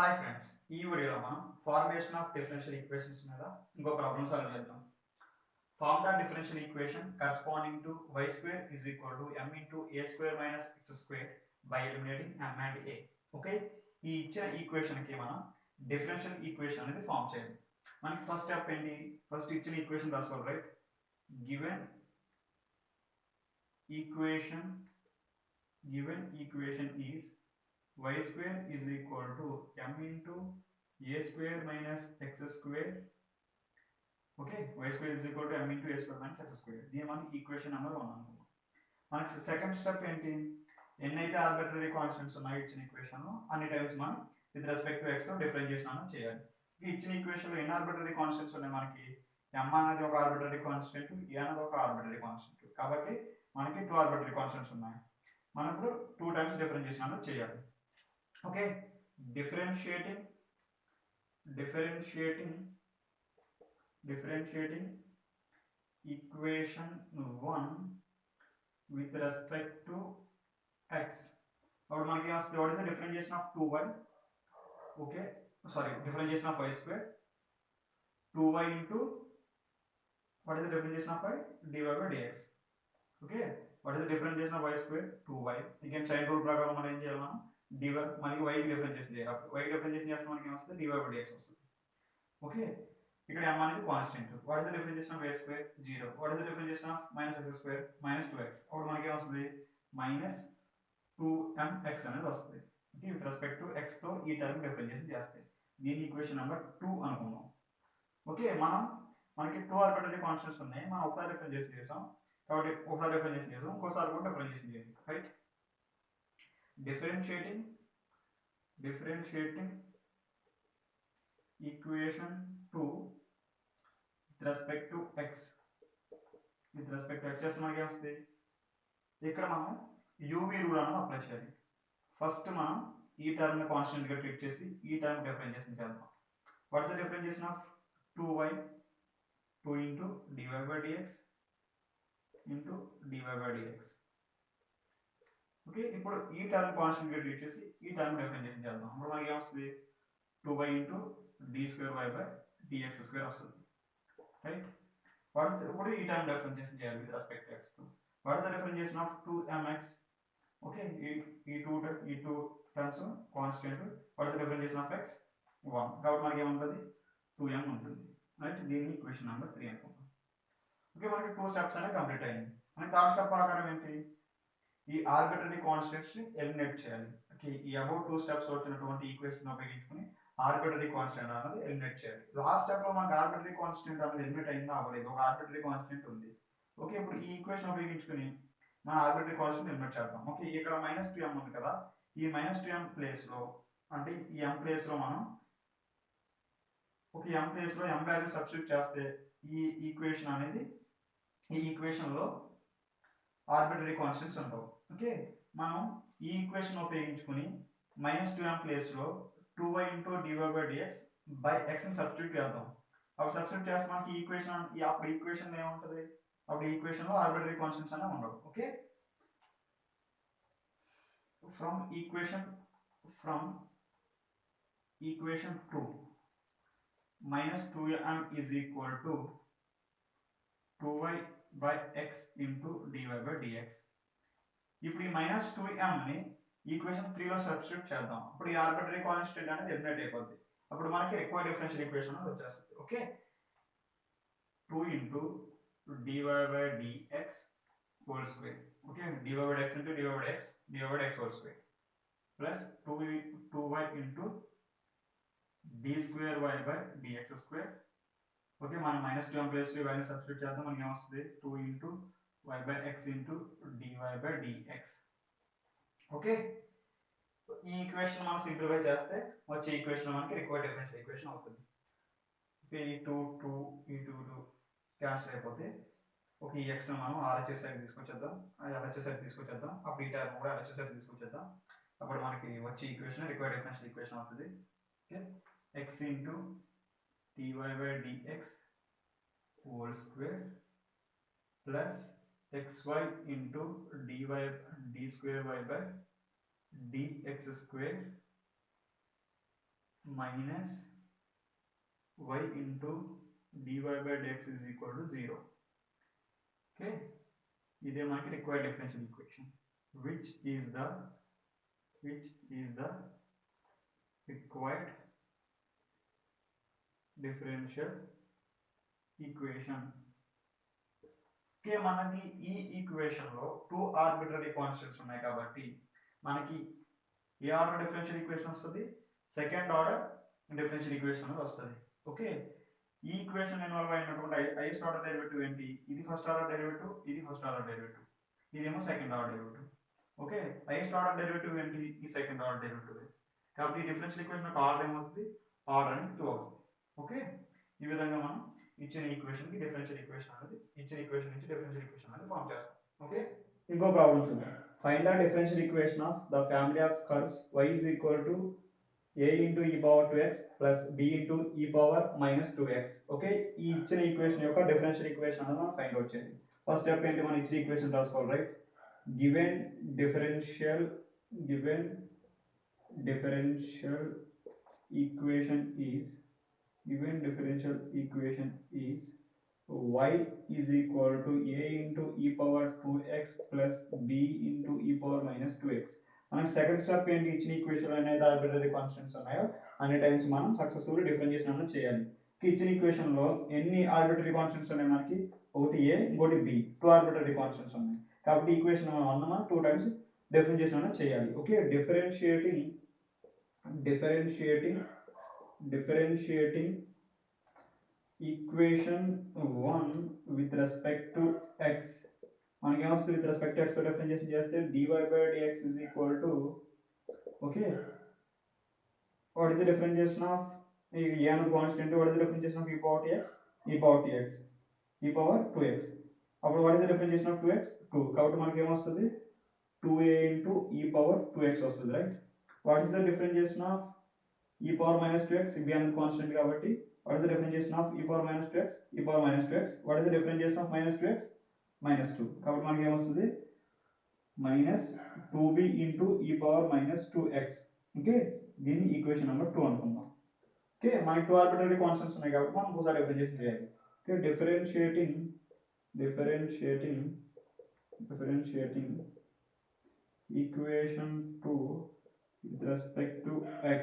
Hi friends, ఈ వీడియోలో మనం ఫార్మేషన్ ఆఫ్ డిఫరెన్షియల్ ఈక్వేషన్స్ మీద ఇంకో ప్రాబ్లమ్ సాల్వ్ చేద్దాం. Form the differential equation corresponding to y square is equal to m into a square minus x square by eliminating m and a. Okay, ఈ ఇచ్చిన equation కి మనం differential equation అనేది form చేయాలి. మనకి ఫస్ట్ స్టెప్ ఏంటి? First ఇచ్చిన equation రాసుకోవాలి, right? Given equation is y square is equal to m into a square minus x square. Okay, y square is equal to m into a square minus x square. దీని మనకి equation number 1 అనుకుందాం. మనకి second step ఏంటి? ఎన్నైతే arbitrary constants ఉన్నాయో ఇచ్చిన equation లో అన్ని టైమ్స్ మనం విత్ రెస్పెక్ట్ టు x తో డిఫరెన్షియేషన్ అనేది చేయాలి. ఈ ఇచ్చిన ఈక్వేషన్ లో ఎన్ని ఆర్బిటరీ కాన్స్టెంట్స్ ఉన్నాయి? మనకి m అనేది ఒక ఆర్బిటరీ కాన్స్టెంట్, a అనేది ఒక ఆర్బిటరీ కాన్స్టెంట్. కాబట్టి మనకి 2 ఆర్బిటరీ కాన్స్టెంట్స్ ఉన్నాయి. మనం ఇప్పుడు 2 టైమ్స్ డిఫరెన్షియేషన్ అనేది చేయాలి. Okay, differentiating equation 1 with respect to x. What is the differentiation of 2y? Okay, sorry, differentiation of y square 2y into what is the differentiation of y? dy by dx. Okay, what is the differentiation of y square? 2y. Again chain rule ప్రకారం మనం ఏం చేయాలి? మనం dy మనకి y కి differentiation చేయాలి. అప్పుడు y కి డిఫరెన్షియేషన్ చేస్తే మనకి ఏం వస్తుంది? dy by dx వస్తుంది. ఓకే, ఇక్కడ m అనేది constant. What is the differentiation of a square? 0. What is the differentiation of minus x square? -2x. అప్పుడు మనకి ఏం వస్తుంది? -2mx అనేది వస్తుంది. Okay, with respect to x తో ఈ టర్మ్ డిఫరెన్షియేషన్ చేస్తే దీని ఈక్వేషన్ నెంబర్ 2 అనుకుందాం. ఓకే, మనకి 2 ఆర్బిటరీ కాన్స్టెంట్స్ ఉన్నాయి. మనం ఒకసారి డిఫరెన్షియేషన్ చేసాం కాబట్టి ఒకసారి డిఫరెన్షియేషన్ చేసాం, ఇంకోసారి కూడా డిఫరెన్షియేషన్ చేయాలి, right? differentiating equation 2 with respect to x చేస్తే మనకి ఏమొస్తుంది? ఇక్కడ మనం uv రూల్ అనేది అప్లై చేయాలి. ఫస్ట్ మనం ఈ టర్మ్ కాన్స్టెంట్ గా ట్రీట్ చేసి ఈ టర్మ్ డిఫరెన్షియేషన్ చేద్దాం. What is the differentiation of 2y? 2 into dy by dx into dy by dx. Okay, ఇప్పుడు ఈ టర్మ్ కాన్స్టెంట్ గా ట్రీట్ చేసి ఈ టర్మ్ డిఫరెన్షియేషన్ చేద్దాం. అప్పుడు మనకి ఏమొస్తుంది? 2y into d square y by dx square వస్తుంది, రైట్? ఇప్పుడు ఈ టర్మ్ డిఫరెన్షియేషన్ చేయాలి విత్ రెస్పెక్ట్ టు x తో. What is the differentiation of 2mx? Okay, ఈ two terms constant. What is the differentiation of x? 1. కాబట్టి మనకి ఏముంటుంది? 2m ఉంటుంది, రైట్? దీన్ని ఈక్వేషన్ నెంబర్ 3 అనుకుంటాం. ఓకే, మనకి 2 స్టెప్స్ అనేవి కంప్లీట్ అయ్యింది. మనకి థర్డ్ స్టెప్ ఆకారం ఏంటి? ఈ ఆర్బిటరీ కాన్స్టెంట్స్ ని ఎలిమినేట్ చేయాలి. ఓకే, ఈ అబౌట్ 2 స్టెప్స్ వచ్చినటువంటి ఈక్వేషన్ ఉపయోగించుకొని ఆర్బిటరీ కాన్స్టెంట్ అనేది ఎలిమినేట్ చేయాలి. లాస్ట్ స్టెప్ లో మనకి ఆర్బిటరీ కాన్స్టెంట్ అనేది ఎలిమినేట్ అయిందా? అవ్వలేదు, ఒక ఆర్బిటరీ కాన్స్టెంట్ ఉంది. ఓకే, ఇప్పుడు ఈ ఈక్వేషన్ ఉపయోగించుకొని మన ఆర్బిటరీ కాన్స్టెంట్ ఎలిమినేట్ చేద్దాం. ఓకే, ఇక్కడ -2m ఉంది కదా, ఈ -2m ప్లేస్ లో, అంటే ఈ m ప్లేస్ లో మనం m ప్లేస్ లో m వాల్యూ సబ్స్టిట్యూట్ చేస్తే ఈ ఈక్వేషన్ లో ఆర్బిటరీ కాన్స్టెంట్స్ ఉండవు. ఓకే, మనం ఈ ఈక్వేషన్ ఉపయోగించుకొని -2m ప్లేస్ లో 2y into dy by dx by x ని సబ్స్టిట్యూట్ చేద్దాం. అప్పుడు సబ్స్టిట్యూట్ చేస్తే మనకి అప్పుడు ఈక్వేషన్ ఏముంటుంది? అప్పుడు ఈక్వేషన్ లో ఆర్బిటరీ కాన్స్టెంట్స్ అనేవి ఉండవు. Okay, from equation 2 -2m is equal to 2y by x into dy by dx. ఇప్పుడు ఈ -2m ని ఈక్వేషన్ 3 లో సబ్స్టిట్యూట్ చేద్దాం. అప్పుడు ఈ ఆర్బిటరీ కాన్స్టెంట్ అనేది ఎలిమినేట్ అయిపోద్ది. అప్పుడు మనకి రిక్వైర్డ్ డిఫరెన్షియల్ ఈక్వేషన్ అనేది వచ్చేస్తుంది. Okay, 2 into dy by dx whole square. Okay, dy by dx into dy by dx whole square plus 2y into d square y by dx square. Okay, మనం -2m place లో value substitute చేద్దాం. మనకి ఏమొస్తుంది? 2 into y by x into dy by dx. Okay, ఈ equation మనం simplify చేస్తే వచ్చే equation మనకి రిక్వైర్డ్ డిఫరెన్షియల్ ఈక్వేషన్ అవుతుంది. ఓకే, ఈ 2 క్యాన్సిల్ అయిపోతే ఓకే, ఈ x మనం RHS సైడ్ తీసుకొచ్చేద్దాం. LHS సైడ్ తీసుకొచ్చేద్దాం. అప్పుడు ఈ టర్మ్ కూడా LHS సైడ్ తీసుకొచ్చేద్దాం. అప్పుడు మనకి వచ్చే ఈక్వేషన్ రిక్వైర్డ్ డిఫరెన్షియల్ ఈక్వేషన్ అవుతుంది. Okay, x into dy by dx whole square plus xy into d square y by dx square minus y into dy by dx is equal to 0. Okay, ఇదే మనకి required differential equation which is the required differential equation. Okay, మనకి ఈ equation లో 2 arbitrary constants ఉన్నాయి కాబట్టి మనకి ఏ order differential equation వస్తుంది, second order differential equation అనేది వస్తుంది. ఓకే, ఈ ఈక్వేషన్ ఇన్వాల్వ్ అయినటువంటి హైయెస్ట్ ఆర్డర్ డెరివేటివ్ ఏంటి, ఇది ఫస్ట్ ఆర్డర్ డెరివేటివ్, ఇది ఫస్ట్ ఆర్డర్ డెరివేటివ్, ఇదేమో second order derivative. Okay, highest order derivative ఏంటి, ఈ సెకండ్ ఆర్డర్ డెరివేటివ్. కాబట్టి ఈ డిఫరెన్షియల్ ఈక్వేషన్ యొక్క ఆర్డర్ ఏమవుతుంది, ఆర్డర్ అనేది 2 అవుతుంది. ఓకే, ఈ విధంగా మనం ఇచ్చిన ఈక్వేషన్ కి డిఫరెన్షియల్ ఈక్వేషన్ అనేది, ఇచ్చిన ఈక్వేషన్ నుంచి డిఫరెన్షియల్ ఈక్వేషన్ అనేది ఫార్మ్ చేస్తాం. ఓకే, ఇంకో ప్రాబ్లం చూద్దాం. Find the differential equation of the family of cups y is equal to a into e power 2x plus b into e power minus 2x. Okay, ఈ ఇచ్చిన equation యొక్క differential equation అనేది మనం find out చేయాలి. First step ఏంటి, మనం ఇచ్చిన equation రాసుకోవాలి. Right, given differential equation is y is equal to a into e power 2x plus b into e power minus 2x. మనకి సెకండ్ స్టెప్ ఏంటి, ఇచ్చిన ఈక్వేషన్ అనేది ఆర్బిటరీ కాన్స్టెంట్స్ ఉన్నాయో అన్ని టైమ్స్ మనం సక్సెస్ఫుల్ డిఫరెన్షియేషన్ అనేది చేయాలి. ఇచ్చిన ఈక్వేషన్ లో ఎన్ని ఆర్బిటరీ కాన్స్టెంట్స్ ఉన్నాయి, మనకి ఒకటి a ఇంకోటి b, 2 ఆర్బిటరీ కాన్స్టెంట్స్ ఉన్నాయి. కాబట్టి ఈక్వేషన్ మనం 2 టైమ్స్ డిఫరెన్షియేషన్ అనేది చేయాలి. Okay, differentiating equation 1 with respect to x. మనకి ఏమొస్తుంది, with respect to x తో డిఫరెన్షియేషన్ చేస్తే dy by dx is equal to, okay, what is the differentiation of a అనేది constant, what is the differentiation of e power tx, e power 2x. అప్పుడు what is the differentiation of 2x, 2. కాబట్టి మనకి ఏమొస్తుంది, 2a into e power 2x వస్తుంది. Right, what is the differentiation of e power minus 2x, b అనేది constant కాబట్టి what is the differentiation of e power minus 2x, e power minus 2x. what is the differentiation of minus 2x, minus 2. కాబట్టి మనకి ఏమొస్తుంది, minus 2b into e power minus 2x. Okay, దీన్ని equation number 2 అనుకుందాం. Okay, మనకి 2 arbitrary constants ఉన్నాయి కాబట్టి మనం ఒకసారి డిఫరెన్షియేషన్ చేయాలి. Okay, differentiating equation 2 with respect to x.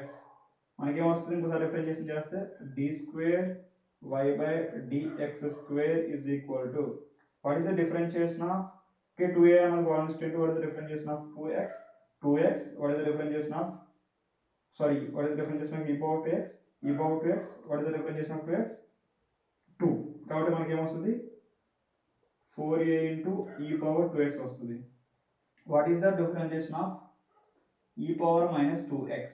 మనకి ఏమొస్తుంది, ఇంకోసారి డిఫరెన్షియేషన్ చేస్తే d square y by dx square is equal to, what is the differentiation of, okay, 2a అనేది constant, what is the differentiation of 2x, what is the differentiation of, what is the differentiation of e power 2x, what is the differentiation of 2x, 2. కాబట్టి మనకి ఏమొస్తుంది, 4a into e power 2x వస్తుంది. what is the differentiation of e power minus 2x,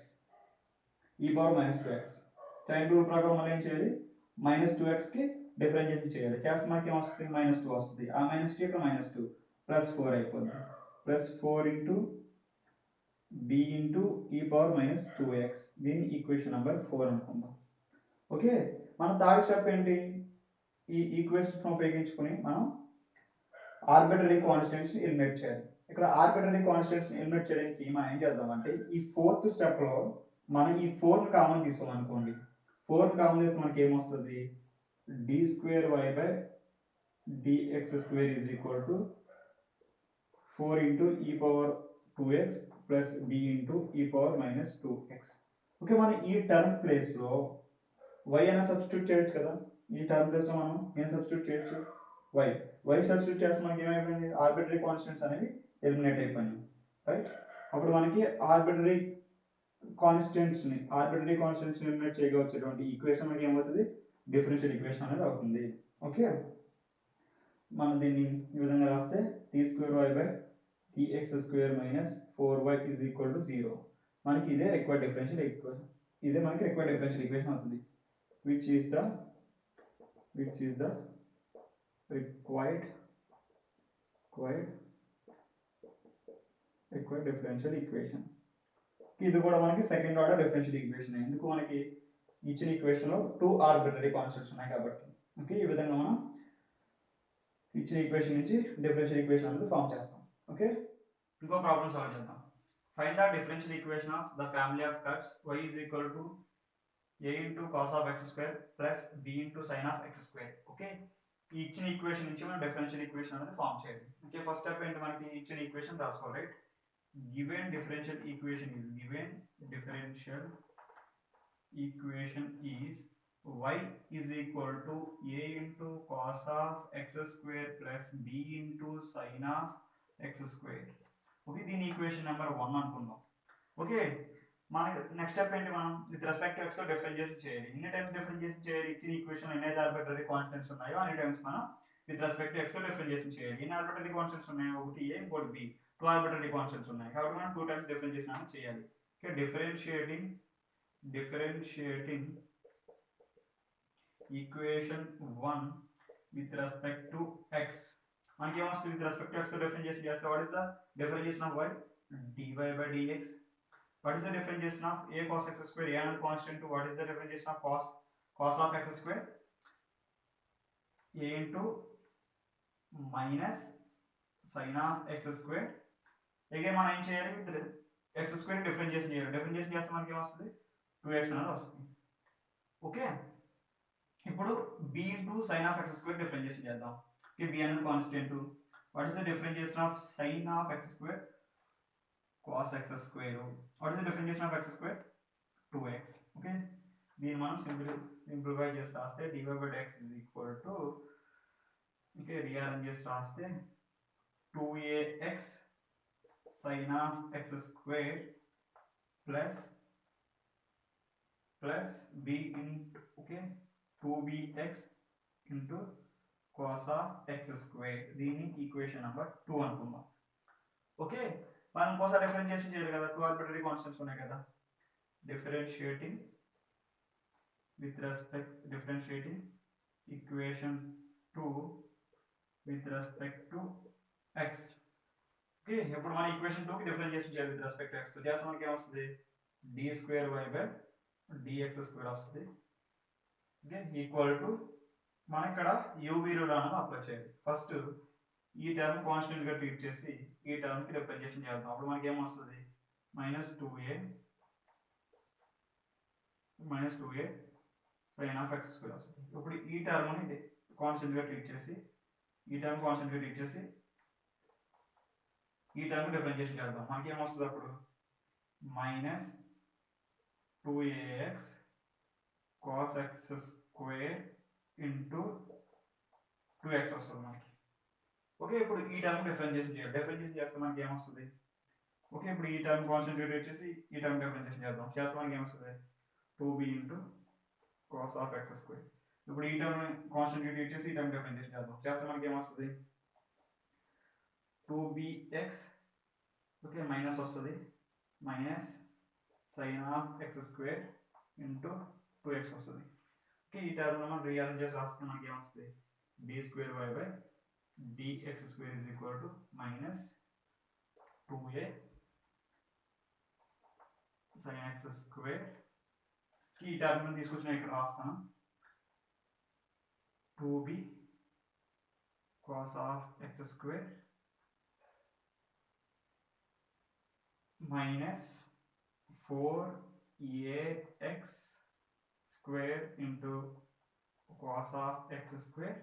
chain rule ప్రకారం మనం ఏం చేయాలి, -2x కి differentiation చేయాలి. చేస్తే మనకి ఏమొస్తుంది, -2 వస్తుంది. ఆ -2 ఇక్కడ -2 ప్లస్ 4 అయిపోతుంది. Plus 4 into b into e power minus 2x. దీన్ని ఈక్వేషన్ నెంబర్ 4 అనుకుందాం. ఓకే, మన థర్డ్ స్టెప్ ఏంటి, ఈ ఈక్వేషన్ ఉపయోగించుకొని మనం ఆర్బిటరీ కాన్స్టెంట్స్ ఎలిమినేట్ చేయాలి. ఇక్కడ ఆర్బిటరీ కాన్స్టెంట్స్ ఎలిమినేట్ చేయడానికి మనం ఏం చేద్దామంటే, ఈ ఫోర్త్ స్టెప్ లో మనం ఈ 4 కామన్ తీసుకోం అనుకోండి. 4 కామన్ చేస్తే మనకి ఏమొస్తుంది, d square y by dx square is equal to 4 into e power 2x plus b into e power minus 2x. Okay, మనం ఈ టర్మ్ ప్లేస్ లో y అనే సబ్స్టిట్యూట్ చేయొచ్చు కదా. ఈ టర్మ్ ప్లేస్ లో మనం ఏం సబ్స్టిట్యూట్ చేయొచ్చు, y సబ్స్టిట్యూట్ చేస్తే మనకి ఏమైపోయింది, ఆర్బిటరీ కాన్స్టెంట్స్ అనేవి ఎలిమినేట్ అయిపోయినాయి. రైట్, అప్పుడు మనకి ఆర్బిటరీ కాన్స్టెంట్స్ ని ఎలిమినేట్ చేయగలిగేటువంటి ఈక్వేషన్ మనకి ఏమవుతుంది, డిఫరెన్షియల్ ఈక్వేషన్ అనేది అవుతుంది. ఓకే, మనం దీన్ని ఈ విధంగా రాస్తే d square y by dx square minus 4y is equal to 0. మనకి ఇదే రిక్వైర్డ్ డిఫరెన్షియల్ ఈక్వేషన్, అవుతుంది. which is the required differential equation. ఇది కూడా మనకి సెకండ్ ఆర్డర్ డిఫరెన్షియల్ ఈక్వేషన్. ఎందుకు, మనకి ఇచ్చిన ఈక్వేషన్ లో 2 ఆర్బిటరీ కాన్స్టెంట్స్ ఉన్నాయి కాబట్టి. ఓకే, ఈ విధంగా మనం ఇచ్చిన ఈక్వేషన్ నుంచి డిఫరెన్షియల్ ఈక్వేషన్ అనేది ఫామ్ చేస్తాం. ఓకే, ఇంకో ప్రాబ్లం సాల్వ్ చేద్దాం. Find the differential equation of the family of cups y is equal to a into cos of x square plus b into sin of x square. Okay, ఈ ఇచ్చిన equation నుంచి మనం differential equation అనేది form చేయాలి. Okay, first step ఏంటి, మనకి ఇచ్చిన equation రాసుకోవాలి. Right, given differential equation is y is equal to a into cos of x square plus b into sin of x square. Okay, దీని equation number 1 అనుకుందాం. Okay, మనకి next step ఏంటి, మనం with respect to x తో differentiation చేయాలి. ఎన్ని times differentiation చేయాలి, ఇచ్చిన ఈక్వేషన్ ఎన్ని ఆర్బిట్రరీ కాన్స్టెంట్స్ ఉన్నాయో అన్ని టైమ్స్ మనం విత్ రెస్పెక్ట్ టు x తో డిఫరెన్షియేషన్ చేయాలి. ఎన్ని ఆర్బిట్రరీ కాన్స్టెంట్స్ ఉన్నాయి, ఒకటి a ఇంకోటి b, 2 ఆర్బిట్రరీ కాన్స్టెంట్స్ ఉన్నాయి కాబట్టి మనం 2 టైమ్స్ డిఫరెన్షియేషన్ అనేది చేయాలి. Okay, differentiating equation 1 with respect to x, మనకి ఏమొస్తుంది, విత్ రెస్పెక్ట్ టు x తో డిఫరెన్షియేషన్ చేస్తే what is the differentiation of y, dy by dx. What is the differentiation of a cos x square, a and constant, to what is the differentiation of cos of x square, a into minus sin of x square. again మనం ఏం చేయాలి, x square differentiation చేయాలి. Differentiation చేస్తే మనకి ఏమొస్తుంది, 2x అనేది వస్తుంది. Okay, ఇప్పుడు b into sin of x square differentiation చేద్దాం. ఓకే, b అనేది constant. What is the differentiation of sin of x square, cos x square. What is the differentiation of x square, 2x. okay, దీన్ని మనం simplify చేసి రాస్తే dy by dx is equal to, okay, rearrange చేసి రాస్తే 2ax sin of x square plus b into, okay, 2bx into cos of x square. దీన్ని equation number 2 అనుకుందాం. Okay, మనం కోసం డిఫరెన్షియేషన్ చేయాలి కదా, 2 ఆర్బిట్రరీ కాన్స్టెంట్స్ ఉన్నాయి కదా. Differentiating equation 2 with respect to x. Okay, ఇప్పుడు మన ఈక్వేషన్ 2 కి డిఫరెన్షియేషన్ చేయాలి with respect to x. So చేస్తే మనకి ఏమొస్తుంది, d2y dx స్క్వేర్ వస్తుంది. ఓకే, ఈక్వల్ టు మనం ఇక్కడ u v రూల్ అనేది అప్లై చేయాలి. ఫస్ట్ ఈ టర్మ్ కాన్స్టెంట్ గా ట్రీట్ చేసి ఈ టర్మ్ కి డిఫరెన్షియేషన్ చేద్దాం. అప్పుడు మనకి ఏమొస్తుంది, -2a sin of x square వస్తుంది. ఇప్పుడు ఈ టర్మ్ ని కాన్స్టెంట్ గా ట్రీట్ చేసి ఈ టర్మ్ డిఫరెన్షియేషన్ చేద్దాం. మనకి ఏమొస్తుంది అప్పుడు, -2ax cos x square into 2x వస్తుంది మనకి. ఓకే, ఇప్పుడు ఈ టర్మ్ డిఫరెన్షియేషన్ చేయాలి. డిఫరెన్షియేషన్ చేస్తే మనకి ఏమొస్తుంది, ఓకే, ఇప్పుడు ఈ టర్మ్ కాన్సంట్రేట్ చేసి ఈ టర్మ్ డిఫరెన్షియేషన్ చేద్దాం. చేస్తే మనకి ఏమొస్తుంది, 2b into cos of x square. ఇప్పుడు ఈ టర్మ్ కాన్సంట్రేట్ చేసి ఈ టర్మ్ డిఫరెన్షియేషన్ చేద్దాం. చేస్తే మనకి ఏమొస్తుంది, 2bx, ఓకే, మైనస్ వస్తుంది, minus sin of x square into 2x వస్తుంది. ఓకే, ఈ టర్మ్ మనం రీఅరేంజ్ చేసి రాస్తే మనకి ఏమొస్తుంది, d2y by dx square is equal to -2a sin x square. ఈ టర్మ్ తీసుకొచ్చిన ఇక్కడ రాస్తాను, 2b cos of x square minus 4ax square into cos of x square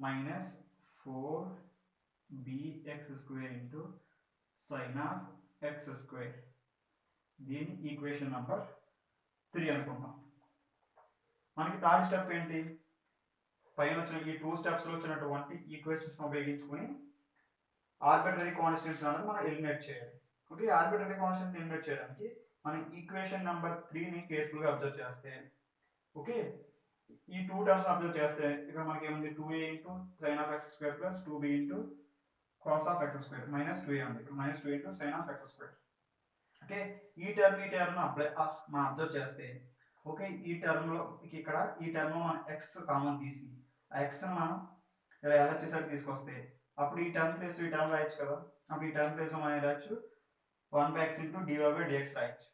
minus 4bx square into sin of x square. దీని equation number 3 అనుకుంటాం. మనకి third step ఏంటి, పైన వచ్చిన ఈ 2 స్టెప్స్ లో వచ్చినటువంటి ఈక్వేషన్స్ ఉపయోగించుకొని ఆర్బిట్రరీ కాన్స్టెంట్స్ అనేది మనం ఎలిమినేట్ చేయాలి. ఓకే, ఆర్బిట్రరీ కాన్స్టెంట్ ఎలిమినేట్ చేయడానికి మనం ఈక్వేషన్ నంబర్ 3 ని కేర్ఫుల్ గా అబ్జర్వ్ చేస్తే, ఓకే, ఈ 2 టర్మ్స్ అబ్జర్వ్ చేస్తే ఇక్కడ మనకి ఏముంది, 2a into sin of x square plus 2b into cos of x square minus 2a ఉంది. ఇక్కడ -2 into sin of x square. Okay, ఈ టర్మ్ మనం అబ్జర్వ్ చేస్తే, ఓకే, ఈ టర్మ్ లో ఇక్కడ ఈ టర్మ్ లో మనం x కామన్ తీసి ఆ x ని మనం ఇలా LHS తీసుకొస్తే అప్పుడు ఈ టర్మ్ ప్లేస్ ఈ టర్మ్ రాయొచ్చు కదా. అప్పుడు ఈ టర్మ్ ప్లేస్ లో మనం రాయొచ్చు 1/x into dy by dx రాయొచ్చు.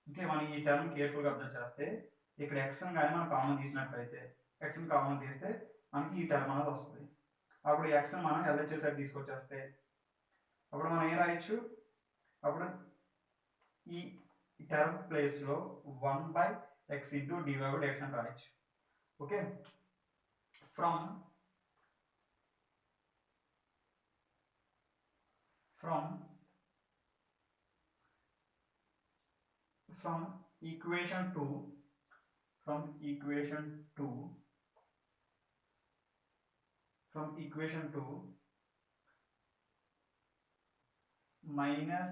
ఓకే, మనం ఈ టర్మ్ కేర్ఫుల్ గా అబ్జర్వ్ చేస్తే ఇక్కడ x ని కానీ మనం కామన్ తీసినట్లయితే, x ని కామన్ తీస్తే మనకి ఈ టర్మ్ అనేది వస్తుంది. అప్పుడు ఈ x ని మనం LHS తీసుకొచ్చేస్తే అప్పుడు మనం ఏం రాయొచ్చు, అప్పుడు ఈ టర్మ్ ప్లేస్ లో 1/x x into dy by dx అని రాయొచ్చు. Okay, from equation 2 minus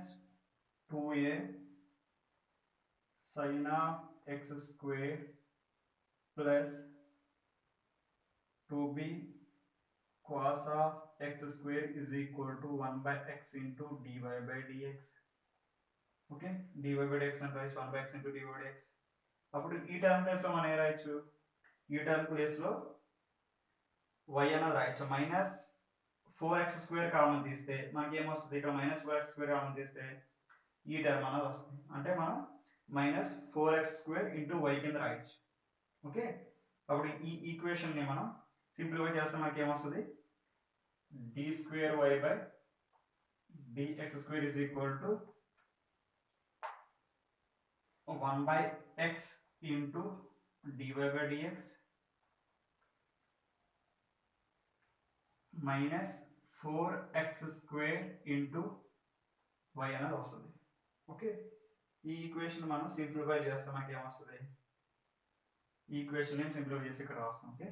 2a sin of x square plus 2b cos of x square is equal to 1 by x into dy by dx. Okay, dy by dx అంటే రాయొచ్చు 1 by x into dy by dx. అప్పుడు ఈ term place లో మనం ఏం రాయొచ్చు, ఈ term place లో y అనేది రాయొచ్చు. మైనస్ 4x స్క్వేర్ కామన్ తీస్తే మనకి ఏమొస్తుంది, ఇక్కడ మైనస్ 4x స్క్వేర్ కామన్ తీస్తే ఈ టర్మ్ అనేది వస్తుంది. అంటే మనం minus 4x square into y కింద రాయొచ్చు. ఓకే, అప్పుడు ఈ ఈక్వేషన్ ని మనం సింప్లిఫై చేస్తే మనకి ఏమొస్తుంది, d square y by dx square is equal to 1 by x into dy by dx minus 4x square into y అనేది వస్తుంది. ఓకే, ఈ ఈక్వేషన్ మనం సింప్లిఫై చేస్తే మనకి ఏమొస్తుంది, ఈ ఈక్వేషన్ ని సింప్లిఫై చేసి ఇక్కడ రాస్తాం. ఓకే,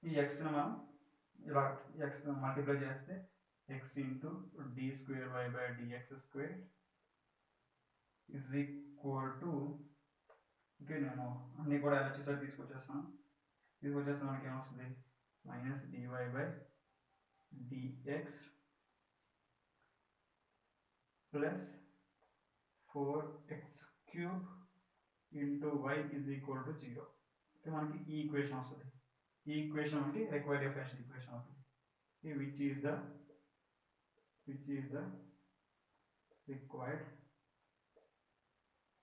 ఈ x ని మనం ఇలా x ని మల్టిప్లై చేస్తే x into d square y by dx square is equal to, okay నేను అన్ని కూడా ఎలా చేసాక తీసుకొచ్చేస్తాను మనకి ఏమొస్తుంది, minus dy by dx plus 4x cube into y is equal to 0. Okay, మనకి ఈ ఈక్వేషన్ వస్తుంది. ఈ ఈక్వేషన్ మనకి రిక్వైర్డ్ డిఫరెన్షియల్ ఈక్వేషన్ అవుతుంది, which is the required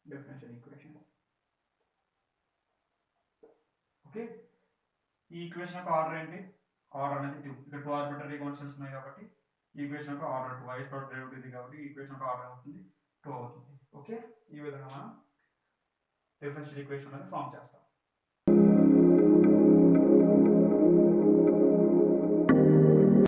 differential equation. Okay, ఈ ఈక్వేషన్ యొక్క ఆర్డర్ ఏంటి, ఆర్డర్ అనేది 2. ఇక్కడ 2 ఆర్బిటరీ కాన్స్టెంట్స్ ఉన్నాయి కాబట్టి ఈక్వేషన్ యొక్క ఆర్డర్ 2, y డాట్ డెరివేటివ్ ఇది కాబట్టి ఈక్వేషన్ యొక్క ఆర్డర్ అవుతుంది 2 అవుతుంది. ఓకే, ఈ విధంగా మనం డిఫరెన్షియల్ ఈక్వేషన్ అనేది ఫామ్ చేస్తాం.